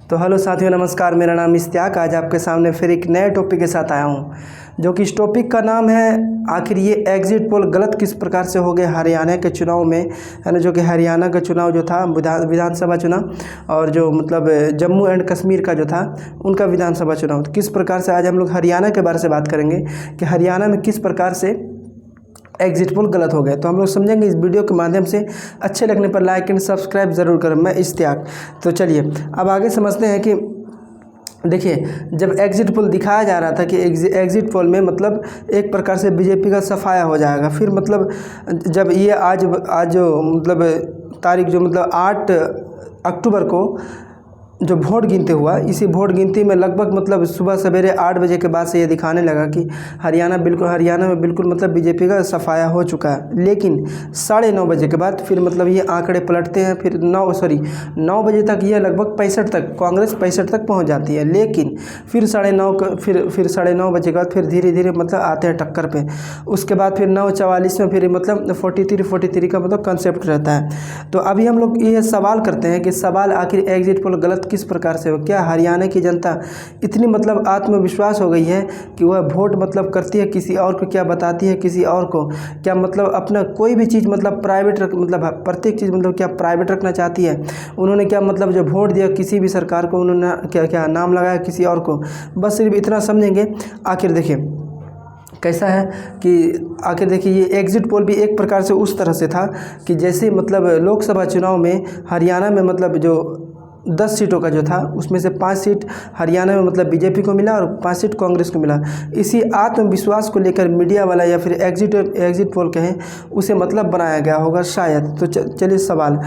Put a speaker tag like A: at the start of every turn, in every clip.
A: तो हेलो साथियों, नमस्कार। मेरा नाम इश्तियाक। आज आपके सामने फिर एक नए टॉपिक के साथ आया हूं, जो कि इस टॉपिक का नाम है आखिर ये एग्जिट पोल गलत किस प्रकार से हो गए हरियाणा के चुनाव में, है ना। जो कि हरियाणा का चुनाव जो था विधानसभा चुनाव, और जो मतलब जम्मू एंड कश्मीर का जो था उनका विधानसभा चुनाव, तो किस प्रकार से आज हम लोग हरियाणा के बारे से बात करेंगे कि हरियाणा में किस प्रकार से एग्जिट पोल गलत हो गए। तो हम लोग समझेंगे इस वीडियो के माध्यम से। अच्छे लगने पर लाइक एंड सब्सक्राइब ज़रूर करें। मैं इश्तियाक। तो चलिए अब आगे समझते हैं कि देखिए, जब एग्जिट पोल दिखाया जा रहा था कि एग्जिट पोल में मतलब एक प्रकार से बीजेपी का सफाया हो जाएगा, फिर मतलब जब ये आज जो मतलब तारीख जो मतलब 8 अक्टूबर को जो वोट गिनते हुआ, इसी वोट गिनती में लगभग मतलब सुबह सवेरे 8 बजे के बाद से ये दिखाने लगा कि हरियाणा में बिल्कुल मतलब बीजेपी का सफाया हो चुका है। लेकिन 9:30 बजे के बाद फिर मतलब ये आंकड़े पलटते हैं। फिर 9 बजे तक ये लगभग 65 तक कांग्रेस 65 तक पहुंच जाती है। लेकिन फिर 9:30 बजे के बाद फिर धीरे धीरे मतलब आते हैं टक्कर पे। उसके बाद फिर 9:44 में फिर मतलब 43 का मतलब कंसेप्ट रहता है। तो अभी हम लोग ये सवाल करते हैं कि सवाल आखिर एग्जिट पोल गलत किस प्रकार से हो। क्या हरियाणा की जनता इतनी मतलब आत्मविश्वास हो गई है कि वह वोट मतलब करती है किसी और को, क्या बताती है किसी और को, क्या मतलब अपना कोई भी चीज़ मतलब प्राइवेट मतलब प्रत्येक चीज़ मतलब क्या प्राइवेट रखना चाहती है। उन्होंने क्या मतलब जो वोट दिया किसी भी सरकार को, उन्होंने क्या नाम लगाया किसी और को। बस सिर्फ इतना समझेंगे। आखिर देखिए कैसा है कि आखिर देखिए ये एग्जिट पोल भी एक प्रकार से उस तरह से था कि जैसे मतलब लोकसभा चुनाव में हरियाणा में मतलब जो 10 सीटों का जो था उसमें से 5 सीट हरियाणा में मतलब बीजेपी को मिला और 5 सीट कांग्रेस को मिला। इसी आत्मविश्वास को लेकर मीडिया वाला या फिर एग्जिट पोल कहें उसे मतलब बनाया गया होगा शायद। तो चलिए सवाल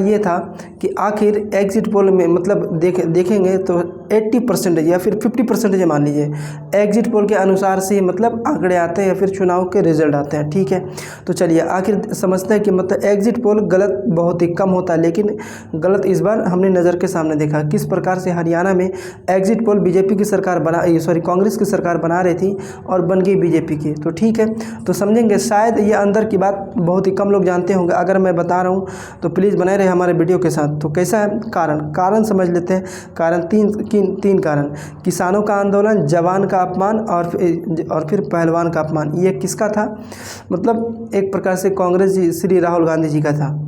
A: ये था कि आखिर एग्जिट पोल में मतलब देखेंगे तो 80% या फिर 50% मान लीजिए एग्जिट पोल के अनुसार से मतलब आंकड़े आते हैं या फिर चुनाव के रिजल्ट आते हैं। ठीक है, तो चलिए आखिर समझते हैं कि मतलब एग्जिट पोल गलत बहुत ही कम होता है, लेकिन गलत इस बार हमने नज़र के सामने देखा किस प्रकार से हरियाणा में एग्जिट पोल बीजेपी की सरकार कांग्रेस की सरकार बना रही थी और बन गई बीजेपी की। तो ठीक है, तो समझेंगे। शायद ये अंदर की बात बहुत ही कम लोग जानते होंगे। अगर मैं बता रहा हूँ तो प्लीज़ बने रहे हमारे वीडियो के साथ। तो कैसा है कारण समझ लेते हैं। कारण तीन कारण: किसानों का आंदोलन, जवान का अपमान और फिर पहलवान का अपमान। ये किसका था? मतलब एक प्रकार से कांग्रेस जी श्री राहुल गांधी जी का था।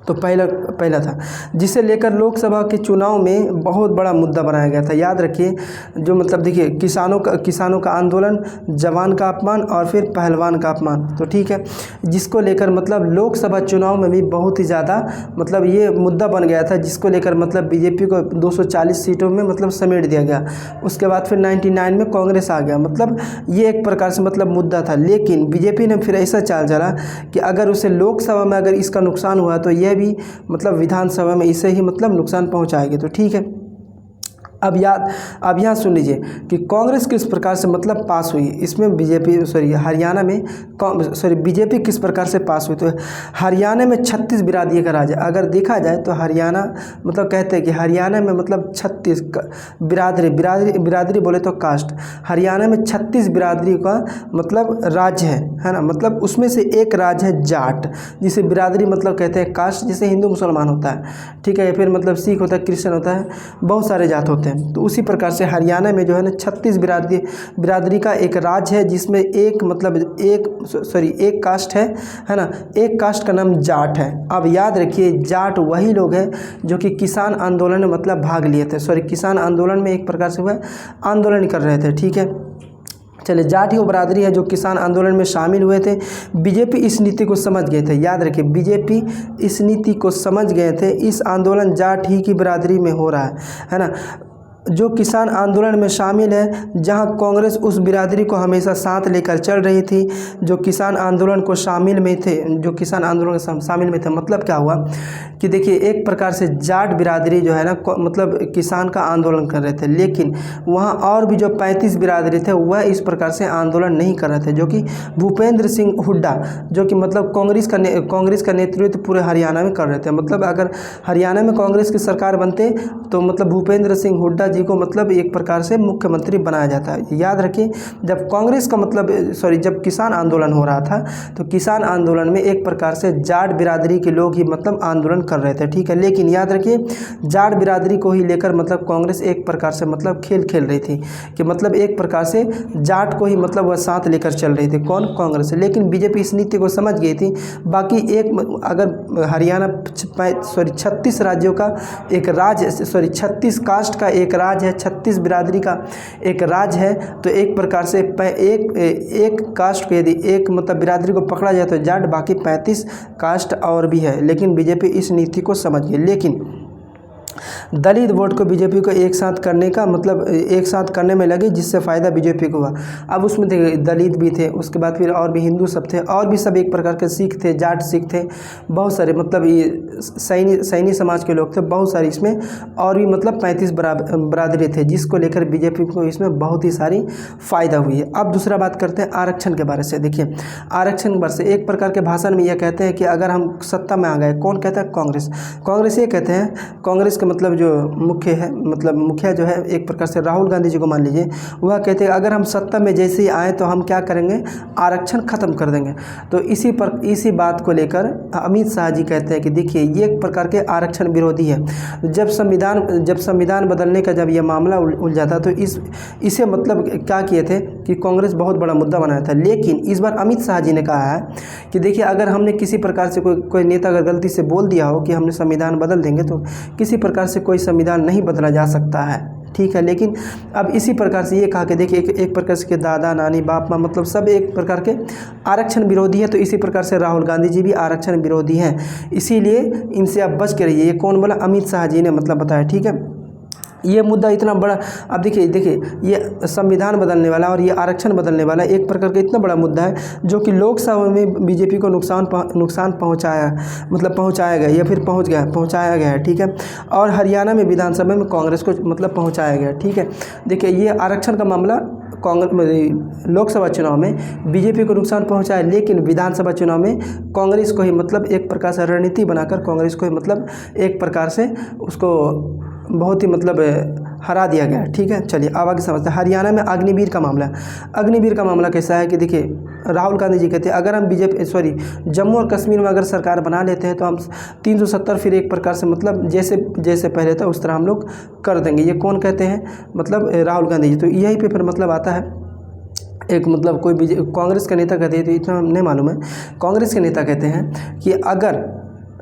A: तो पहला था, जिसे लेकर लोकसभा के चुनाव में बहुत बड़ा मुद्दा बनाया गया था। याद रखिए, जो मतलब देखिए किसानों का आंदोलन, जवान का अपमान और फिर पहलवान का अपमान। तो ठीक है, जिसको लेकर मतलब लोकसभा चुनाव में भी बहुत ही ज़्यादा मतलब ये मुद्दा बन गया था, जिसको लेकर मतलब बीजेपी को 240 सीटों में मतलब समेट दिया गया। उसके बाद फिर 99 में कांग्रेस आ गया। मतलब ये एक प्रकार से मतलब मुद्दा था। लेकिन बीजेपी ने फिर ऐसा चाल चला कि अगर उसे लोकसभा में अगर इसका नुकसान हुआ तो यह भी मतलब विधानसभा में इसे ही मतलब नुकसान पहुंचाएगी। तो ठीक है, अब यहाँ सुन लीजिए कि कांग्रेस किस प्रकार से मतलब पास हुई। इसमें हरियाणा में बीजेपी किस प्रकार से पास हुई। तो हरियाणा में 36 बिरादरी का राज है। अगर देखा जाए तो हरियाणा मतलब कहते हैं कि हरियाणा में मतलब 36 बिरादरी बोले तो कास्ट। हरियाणा में 36 बिरादरी का मतलब राज्य है ना। मतलब उसमें से एक राज्य है जाट, जिसे बिरादरी मतलब कहते हैं कास्ट, जिसे हिंदू मुसलमान होता है। ठीक है, या फिर मतलब सिख होता है, क्रिश्चियन होता है, बहुत सारे जात होते हैं। तो उसी प्रकार से हरियाणा में जो है ना 36 बिरादरी का एक राज्य है, जिसमें एक कास्ट है ना। एक कास्ट का नाम जाट है। अब याद रखिए, जाट वही लोग हैं जो कि किसान आंदोलन में मतलब भाग लिए थे। किसान आंदोलन में एक प्रकार से वह आंदोलन कर रहे थे। ठीक है, चलिए, जाट ही वो बिरादरी है जो किसान आंदोलन में शामिल हुए थे। बीजेपी इस नीति को समझ गए थे। याद रखिए, बीजेपी इस नीति को समझ गए थे। इस आंदोलन जाट ही की बिरादरी में हो रहा है ना। जो किसान आंदोलन में शामिल है, जहां कांग्रेस उस बिरादरी को हमेशा साथ लेकर चल रही थी जो किसान आंदोलन को शामिल में थे। मतलब क्या हुआ कि देखिए, एक प्रकार से जाट बिरादरी जो है ना मतलब किसान का आंदोलन कर रहे थे, लेकिन वहां और भी जो 35 बिरादरी थे वह इस प्रकार से आंदोलन नहीं कर रहे थे, जो कि भूपेंद्र सिंह हुड्डा जो कि मतलब कांग्रेस का नेतृत्व पूरे हरियाणा में कर रहे थे। मतलब अगर हरियाणा में कांग्रेस की सरकार बनते तो मतलब भूपेंद्र सिंह हुड्डा जी को मतलब एक प्रकार से मुख्यमंत्री बनाया जाता है। याद रखिए, जब कांग्रेस का मतलब जब किसान आंदोलन हो रहा था तो किसान आंदोलन में एक प्रकार से जाट बिरादरी के लोग ही मतलब आंदोलन कर रहे थे, ठीक है। लेकिन याद रखिए, जाट बिरादरी को ही लेकर मतलब कांग्रेस एक प्रकार से मतलब खेल खेल रही थी कि मतलब एक प्रकार से जाट को ही मतलब वह साथ लेकर चल रही थी, कौन? कांग्रेस। लेकिन बीजेपी इस नीति को समझ गई थी। बाकी एक अगर हरियाणा 36 राज्यों का एक राज्य 36 कास्ट का एक राज्य है, 36 बिरादरी का एक राज्य है, तो एक प्रकार से एक कास्ट को यदि एक मतलब बिरादरी को पकड़ा जाए तो जाट, बाकी 35 कास्ट और भी है। लेकिन बीजेपी इस नीति को समझ गई। लेकिन दलित वोट को बीजेपी को एक साथ करने का मतलब एक साथ करने में लगी, जिससे फ़ायदा बीजेपी को हुआ। अब उसमें देखिए दलित भी थे, उसके बाद फिर और भी हिंदू सब थे, और भी सब एक प्रकार के सिख थे, जाट सिख थे, बहुत सारे मतलब ये सैनी समाज के लोग थे, बहुत सारे इसमें और भी मतलब 35 बरादरी थे, जिसको लेकर बीजेपी को इसमें बहुत ही सारी फ़ायदा हुई है। अब दूसरा बात करते हैं आरक्षण के बारे से। देखिए आरक्षण के बारे से एक प्रकार के भाषण में यह कहते हैं कि अगर हम सत्ता में आ गए, कौन कहता है? कांग्रेस ये कहते हैं। कांग्रेस के मतलब जो मुख्य है मतलब मुखिया जो है एक प्रकार से राहुल गांधी जी को मान लीजिए, वह कहते हैं अगर हम सत्ता में जैसे ही आए तो हम क्या करेंगे? आरक्षण खत्म कर देंगे। तो इसी बात को लेकर अमित शाह जी कहते हैं कि देखिए ये एक प्रकार के आरक्षण विरोधी है। जब संविधान बदलने का जब यह मामला उलझा था तो इसे मतलब क्या किए थे कि कांग्रेस बहुत बड़ा मुद्दा बनाया था। लेकिन इस बार अमित शाह जी ने कहा है कि देखिए अगर हमने किसी प्रकार से कोई नेता अगर गलती से बोल दिया हो कि हमने संविधान बदल देंगे, तो किसी प्रकार से कोई संविधान नहीं बदला जा सकता है, ठीक है। लेकिन अब इसी प्रकार से ये कहा कि देखिए एक प्रकार से दादा नानी बाप माँ मतलब सब एक प्रकार के आरक्षण विरोधी है, तो इसी प्रकार से राहुल गांधी जी भी आरक्षण विरोधी हैं, इसीलिए इनसे आप बच के रहिए। ये कौन बोला? अमित शाह जी ने मतलब बताया, ठीक है। ये मुद्दा इतना बड़ा, अब देखिए ये संविधान बदलने वाला और ये आरक्षण बदलने वाला एक प्रकार का इतना बड़ा मुद्दा है जो कि लोकसभा में बीजेपी को नुकसान पहुंचाया गया या फिर पहुंचाया गया है, ठीक है। और हरियाणा में विधानसभा में कांग्रेस को मतलब पहुंचाया गया, ठीक है। देखिए ये आरक्षण का मामला लोकसभा चुनाव में बीजेपी को नुकसान पहुंचाया, लेकिन विधानसभा चुनाव में कांग्रेस को ही मतलब एक प्रकार से रणनीति बनाकर कांग्रेस को ही मतलब एक प्रकार से उसको बहुत ही मतलब हरा दिया गया, ठीक है। चलिए अब आगे समझते हैं। हरियाणा में अग्निवीर का मामला। अग्निवीर का मामला कैसा है कि देखिए राहुल गांधी जी कहते हैं अगर हम जम्मू और कश्मीर में अगर सरकार बना लेते हैं तो हम 370 फिर एक प्रकार से मतलब जैसे पहले था उस तरह हम लोग कर देंगे। ये कौन कहते हैं? मतलब राहुल गांधी जी। तो यही पे फिर मतलब आता है एक मतलब कोई कांग्रेस का नेता कहते हैं, तो इतना नहीं मालूम है। कांग्रेस के नेता कहते हैं कि अगर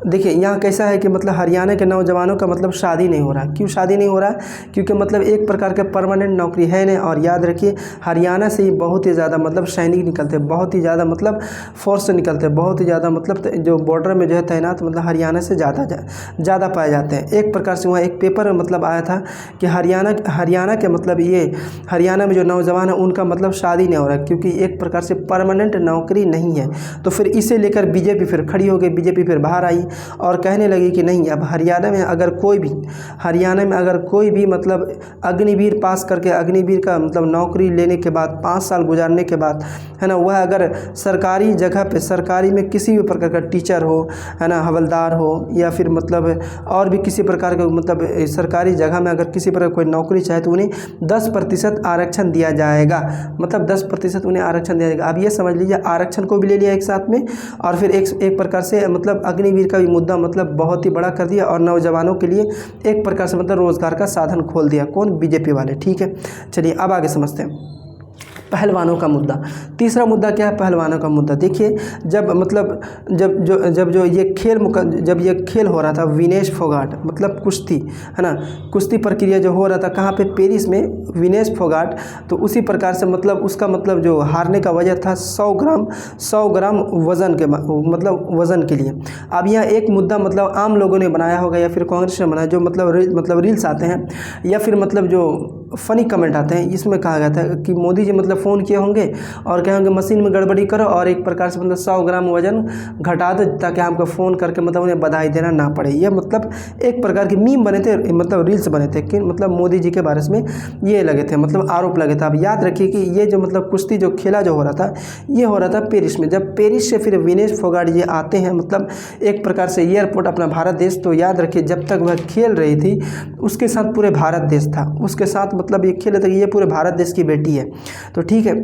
A: देखिए यहाँ कैसा है कि मतलब हरियाणा के नौजवानों का मतलब शादी नहीं हो रहा। क्यों शादी नहीं हो रहा? क्योंकि मतलब एक प्रकार के परमानेंट नौकरी है नहीं। और याद रखिए हरियाणा से ही बहुत ही ज़्यादा मतलब सैनिक निकलते हैं, बहुत ही ज़्यादा मतलब फोर्स से निकलते हैं, बहुत ही ज़्यादा मतलब जो बॉर्डर में जो है तैनात मतलब हरियाणा से ज़्यादा पाए जाते हैं। एक प्रकार से वहाँ एक पेपर में मतलब आया था कि हरियाणा के मतलब ये हरियाणा में जो नौजवान है उनका मतलब शादी नहीं हो रहा, क्योंकि एक प्रकार से परमानेंट नौकरी नहीं है। तो फिर इसे लेकर बीजेपी फिर खड़ी हो गई, बीजेपी फिर बाहर आई और कहने लगी कि नहीं, अब हरियाणा में अगर कोई भी मतलब अग्निवीर पास करके अग्निवीर का मतलब नौकरी लेने के बाद 5 साल गुजारने के बाद है ना, वह अगर सरकारी जगह पे सरकारी में किसी भी प्रकार का टीचर हो है ना, हवलदार हो या फिर मतलब और भी किसी प्रकार का मतलब सरकारी जगह में अगर किसी प्रकार कोई नौकरी चाहे तो उन्हें 10% आरक्षण दिया जाएगा। मतलब 10% उन्हें आरक्षण दिया जाएगा। अब ये समझ लीजिए आरक्षण को भी ले लिया एक साथ में, और फिर एक प्रकार से मतलब अग्निवीर का भी मुद्दा मतलब बहुत ही बड़ा कर दिया और नौजवानों के लिए एक प्रकार से मतलब रोजगार का साधन खोल दिया। कौन? बीजेपी वाले, ठीक है। चलिए अब आगे समझते हैं पहलवानों का मुद्दा। तीसरा मुद्दा क्या है? पहलवानों का मुद्दा। देखिए जब ये खेल हो रहा था विनेश फोगाट मतलब कुश्ती है ना, कुश्ती प्रक्रिया जो हो रहा था कहाँ पे? पेरिस में विनेश फोगाट। तो उसी प्रकार से मतलब उसका मतलब जो हारने का वजह था 100 ग्राम वज़न के लिए। अब यह एक मुद्दा मतलब आम लोगों ने बनाया होगा या फिर कांग्रेस ने बनाया, जो मतलब रील्स आते हैं या फिर मतलब जो फ़नी कमेंट आते हैं, इसमें कहा गया था कि मोदी जी मतलब फ़ोन किए होंगे और कहे होंगे मशीन में गड़बड़ी करो और एक प्रकार से मतलब 100 ग्राम वजन घटा दो ताकि हमको फ़ोन करके मतलब उन्हें बधाई देना ना पड़े। ये मतलब एक प्रकार की मीम बने थे, मतलब रील्स बने थे कि मतलब मोदी जी के बारे में ये लगे थे, मतलब आरोप लगे थे। अब याद रखिए कि ये जो मतलब कुश्ती जो खेला जो हो रहा था, ये हो रहा था पेरिस में। जब पेरिस से फिर विनेश फोगाट जी आते हैं मतलब एक प्रकार से एयरपोर्ट अपना भारत देश, तो याद रखिए जब तक वह खेल रही थी उसके साथ पूरे भारत देश था, उसके साथ मतलब ये खेल रहे थे कि ये पूरे भारत देश की बेटी है। तो ठीक है,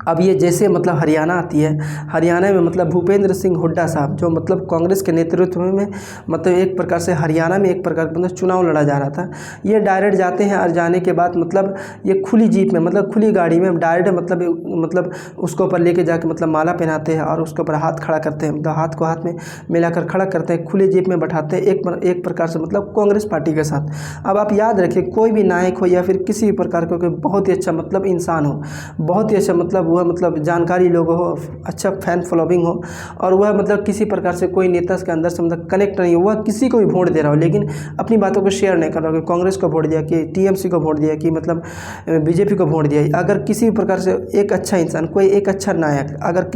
A: अब ये जैसे मतलब हरियाणा आती है, हरियाणा में मतलब भूपेंद्र सिंह हुड्डा साहब जो मतलब कांग्रेस के नेतृत्व में मतलब एक प्रकार से हरियाणा में एक प्रकार मतलब चुनाव लड़ा जा रहा था। ये डायरेक्ट जाते हैं और जाने के बाद मतलब ये खुली जीप में मतलब खुली गाड़ी में डायरेक्ट मतलब उसको ऊपर लेके जाके मतलब माला पहनाते हैं और उसके ऊपर हाथ खड़ा करते हैं, मतलब हाथ को हाथ में मिलाकर खड़ा करते हैं, खुली जीप में बैठाते हैं एक प्रकार से मतलब कांग्रेस पार्टी के साथ। अब आप याद रखिए कोई भी नायक हो या फिर किसी भी प्रकार का कोई बहुत ही अच्छा मतलब इंसान हो, बहुत ही अच्छा मतलब वह मतलब जानकारी लोगों हो, अच्छा फैन फॉलोइंग हो और वह मतलब किसी प्रकार से कोई नेता के अंदर से मतलब कनेक्ट नहीं हो, वह किसी को भी वोट दे रहा हो लेकिन अपनी बातों को शेयर नहीं कर रहा हो कि कांग्रेस को वोट दिया, कि टीएमसी को वोट दिया, कि मतलब बीजेपी को वोट दिया। अगर किसी भी प्रकार से एक अच्छा इंसान, कोई एक अच्छा नायक अगर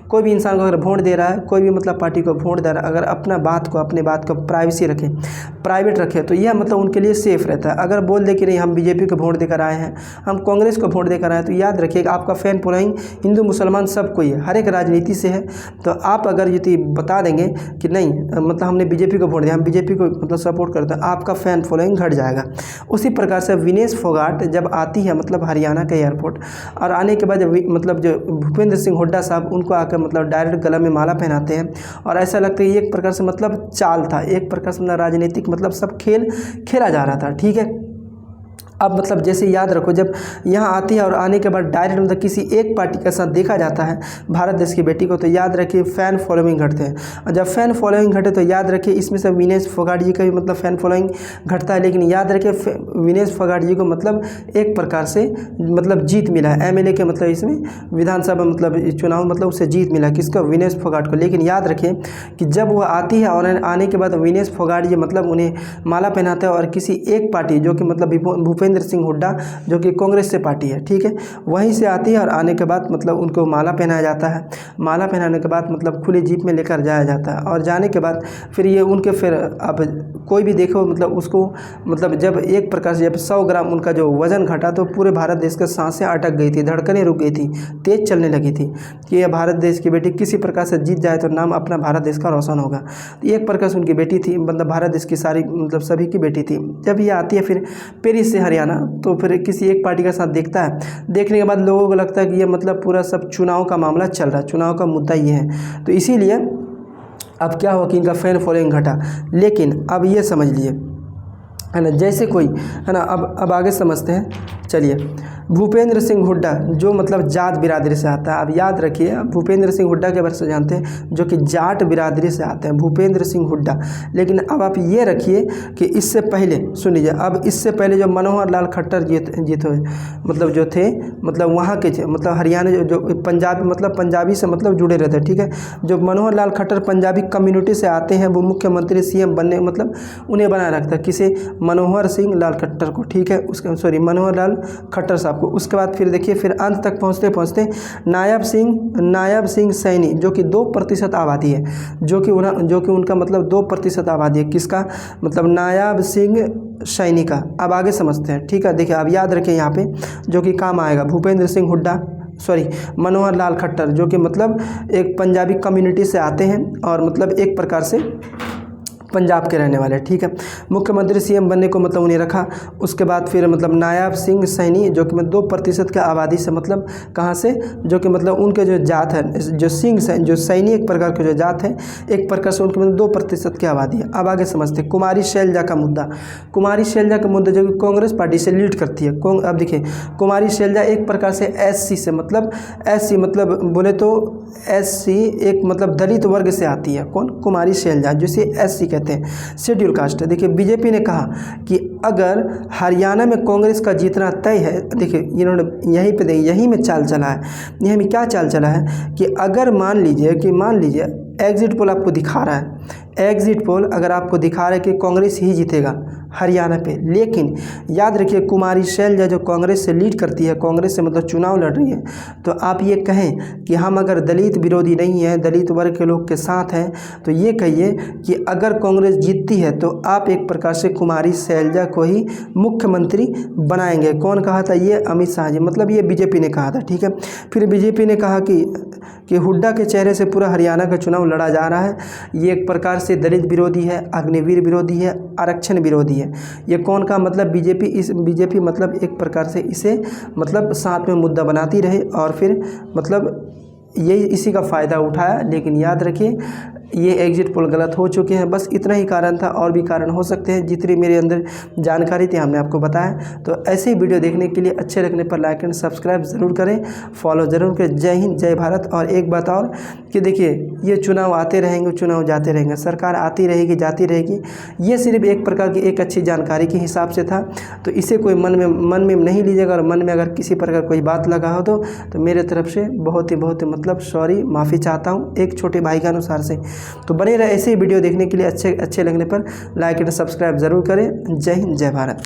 A: कोई भी इंसान को अगर वोट दे रहा है, कोई भी मतलब पार्टी को वोट दे रहा है, अगर अपने बात को प्राइवेसी रखे, प्राइवेट रखे, तो यह मतलब उनके लिए सेफ रहता है। अगर बोल दे कि नहीं हम बीजेपी को वोट देकर आए हैं, हम कांग्रेस को वोट देकर आए हैं, तो याद रखिएगा आपका फैन फॉलोइंग हिंदू मुसलमान सब कोई है, हर एक राजनीति से है। तो आप अगर ये बता देंगे कि नहीं मतलब हमने बीजेपी को वोट दिया, हम बीजेपी को मतलब सपोर्ट करते हैं, आपका फैन फॉलोइंग घट जाएगा। उसी प्रकार से विनेश फोगाट जब आती है मतलब हरियाणा के एयरपोर्ट और आने के बाद मतलब जो भूपेंद्र सिंह हुड्डा साहब उनको आकर मतलब डायरेक्ट गला में माला पहनाते हैं और ऐसा लगता है एक प्रकार से मतलब चाल था, एक प्रकार से राजनीतिक मतलब सब खेल खेला जा रहा था। ठीक है, अब मतलब जैसे याद रखो जब यहाँ आती है और आने के बाद डायरेक्ट मतलब किसी एक पार्टी के साथ देखा जाता है भारत देश की बेटी को, तो याद रखिए फ़ैन फॉलोइंग घटते हैं। और जब फ़ैन फॉलोइंग घटे तो याद रखिए इसमें से विनेश फोगाट जी का भी मतलब फ़ैन फॉलोइंग घटता है। लेकिन याद रखिए विनेश फोगाट जी को मतलब एक प्रकार से मतलब जीत मिला है एमएलए के मतलब इसमें विधानसभा मतलब चुनाव मतलब उसे जीत मिला किसका, विनेश फोगाट को। लेकिन याद रखें कि जब वह आती है और आने के बाद विनेश फोगाट जी मतलब उन्हें माला पहनाते हैं और किसी एक पार्टी जो कि मतलब भूपेंद्र सिंह हुड्डा जो कि कांग्रेस से पार्टी है, ठीक है, वहीं से आती है और आने के बाद मतलब उनको माला पहनाया जाता है। माला पहनाने के बाद मतलब खुली जीप में लेकर जाया जाता है और जाने के बाद फिर ये उनके फिर अब कोई भी देखो मतलब उसको मतलब जब एक प्रकार से जब 100 ग्राम उनका जो वज़न घटा तो पूरे भारत देश के सांसें अटक गई थी, धड़कनें रुक गई थी, तेज़ चलने लगी थी कि यह भारत देश की बेटी किसी प्रकार से जीत जाए तो नाम अपना भारत देश का रोशन होगा। तो एक प्रकार से उनकी बेटी थी, मतलब भारत देश की सारी मतलब सभी की बेटी थी। जब ये आती है फिर पेरिस से हरियाणा, तो फिर किसी एक पार्टी के साथ देखता है, देखने के बाद लोगों को लगता है कि ये मतलब पूरा सब चुनाव का मामला चल रहा है, चुनाव का मुद्दा ये है। तो इसीलिए अब क्या हुआ कि इनका फैन फॉलोइंग घटा। लेकिन अब ये समझ लिए है ना, जैसे कोई है ना, अब आगे समझते हैं। चलिए, भूपेंद्र सिंह हुड्डा जो मतलब जाट बिरादरी से आता है। अब याद रखिए भूपेंद्र सिंह हुड्डा के बारे में जानते हैं जो कि जाट बिरादरी से आते हैं, भूपेंद्र सिंह हुड्डा। लेकिन अब आप ये रखिए कि इससे पहले सुन लीजिए, अब इससे पहले जो मनोहर लाल खट्टर जीत हुए मतलब जो थे मतलब वहाँ के थे, मतलब हरियाणा जो पंजाबी मतलब पंजाबी से मतलब जुड़े रहते हैं, ठीक है। जो मनोहर लाल खट्टर पंजाबी कम्युनिटी से आते हैं वो मुख्यमंत्री सीएम बनने मतलब उन्हें बनाए रखता है, किसे, मनोहर सिंह लाल खट्टर को, ठीक है, उसके सॉरी मनोहर लाल खट्टर साहब को। उसके बाद फिर देखिए फिर अंत तक पहुँचते पहुँचते नायब सिंह सैनी जो कि 2% आबादी है, जो कि उनका मतलब 2% आबादी है, किसका मतलब नायब सिंह सैनी का। अब आगे समझते हैं, ठीक है। देखिए अब याद रखें यहाँ पे जो कि काम आएगा, भूपेंद्र सिंह हुड्डा मनोहर लाल खट्टर जो कि मतलब एक पंजाबी कम्युनिटी से आते हैं और मतलब एक प्रकार से पंजाब के रहने वाले, ठीक है। मुख्यमंत्री सीएम बनने को मतलब उन्हें रखा। उसके बाद फिर मतलब नायब सिंह सैनी जो कि मतलब 2% के आबादी से मतलब कहाँ से, जो कि मतलब उनके जो जात है जो सैनी एक प्रकार के जो जात है, एक प्रकार से उनके मतलब 2% की आबादी है। अब आगे समझते हैं कुमारी शैलजा का मुद्दा। कुमारी शैलजा का मुद्दा जो कि कांग्रेस पार्टी से लीड करती है। अब देखिए कुमारी शैलजा एक प्रकार से एससी से मतलब बोले तो एससी एक मतलब दलित वर्ग से आती है। कौन, कुमारी शैलजा, जिसे एससी कहते हैं, शेड्यूल कास्ट। देखिए बीजेपी ने कहा कि अगर हरियाणा में कांग्रेस का जीतना तय है, देखिए इन्होंने यहीं में चाल चला है। यहीं में क्या चाल चला है कि अगर मान लीजिए एग्जिट पोल आपको दिखा रहा है, एग्जिट पोल अगर आपको दिखा रहे कि कांग्रेस ही जीतेगा हरियाणा पे, लेकिन याद रखिए कुमारी शैलजा जो कांग्रेस से लीड करती है, कांग्रेस से मतलब चुनाव लड़ रही है, तो आप ये कहें कि हम अगर दलित विरोधी नहीं हैं, दलित वर्ग के लोग के साथ हैं, तो ये कहिए कि अगर कांग्रेस जीतती है तो आप एक प्रकार से कुमारी शैलजा को ही मुख्यमंत्री बनाएंगे। कौन कहा था ये? अमित शाह जी, मतलब ये बीजेपी ने कहा था, ठीक है। फिर बीजेपी ने कहा कि हुड्डा के चेहरे से पूरा हरियाणा का चुनाव लड़ा जा रहा है, ये एक प्रकार से दलित विरोधी है, अग्निवीर विरोधी है, आरक्षण विरोधी है। ये कौन का? मतलब बीजेपी मतलब एक प्रकार से इसे मतलब साथ में मुद्दा बनाती रहे और फिर मतलब यही इसी का फ़ायदा उठाया। लेकिन याद रखिए ये एग्जिट पोल गलत हो चुके हैं। बस इतना ही कारण था, और भी कारण हो सकते हैं। जितनी मेरे अंदर जानकारी थी हमने आपको बताया। तो ऐसे ही वीडियो देखने के लिए अच्छे लगने पर लाइक एंड सब्सक्राइब ज़रूर करें, फॉलो ज़रूर करें। जय हिंद, जय भारत। और एक बात और कि देखिए ये चुनाव आते रहेंगे, चुनाव जाते रहेंगे, सरकार आती रहेगी जाती रहेगी, ये सिर्फ एक प्रकार की एक अच्छी जानकारी के हिसाब से था। तो इसे कोई मन में नहीं लीजिएगा। और मन में अगर किसी प्रकार कोई बात लगा हो तो मेरे तरफ से बहुत ही मतलब सॉरी, माफ़ी चाहता हूँ एक छोटे भाई के अनुसार से। तो बने रहे ऐसे ही वीडियो देखने के लिए। अच्छे लगने पर लाइक एंड सब्सक्राइब ज़रूर करें। जय हिंद, जय भारत।